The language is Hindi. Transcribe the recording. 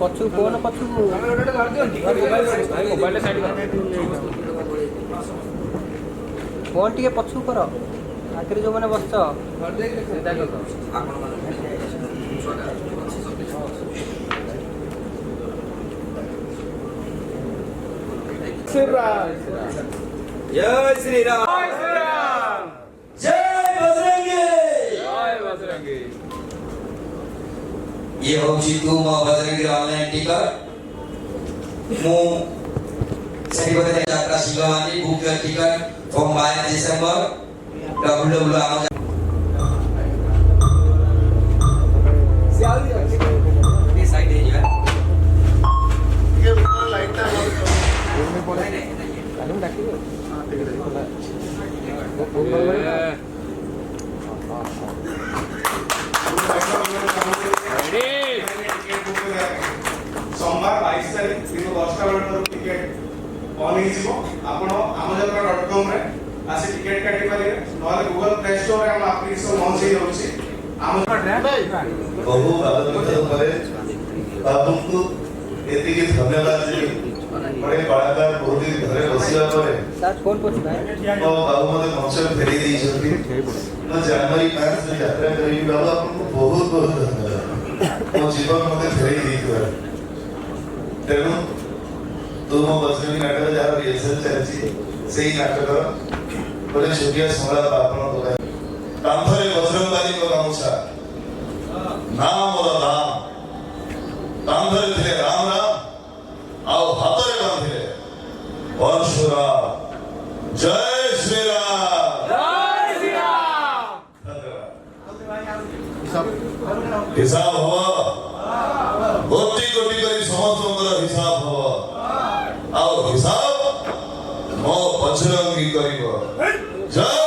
पछु फोन पछु मोबाइल साइड फोन टे पछु कर आखिर जो मैंने बस जय श्री राम जय बजरंगी ये होची तू मो बजरंगी ऑनलाइन टिकट मो सेलिब्रेट यात्रा शिलवानी book your ticket from 22 December www ये साइड है यार ये लाइट टा में पड़े कालू डाकी हां ठीक है सोमवार 22 तारीख दिन 10टा बेलर टिकट ऑन ही जीवो आपण amazon.com रे आसे टिकट काटी पारे नले गूगल प्ले स्टोर रे हम एप्लीकेशन लॉन्च हे होछि बहु बाबत करे आपको एति के धन्यवाद जी बड़े कलाकार बहुत दिन घरे बसिया परे सर फोन पछु भाई तो बाबू मते मंच फेरी दी छथि न जनवरी 5 से यात्रा करी बाबू आपको बहुत बहुत धन्यवाद मो जीवन मते फेरी दी कर तेनु तुम बसरी नाटक जार रिहर्सल चलछि सेही नाटक बड़े छोटिया संलाप आपन को कांथरे बजरंगबाली को गाउछा नाम और नाम कांधरे थे राम राम आओ हाथरे बांधिले परशुराम जय श्री राम हिसाब हो कोटि कोटि करी समस्त हिसाब हो आओ हिसाब मो बजरंगी करिबो जय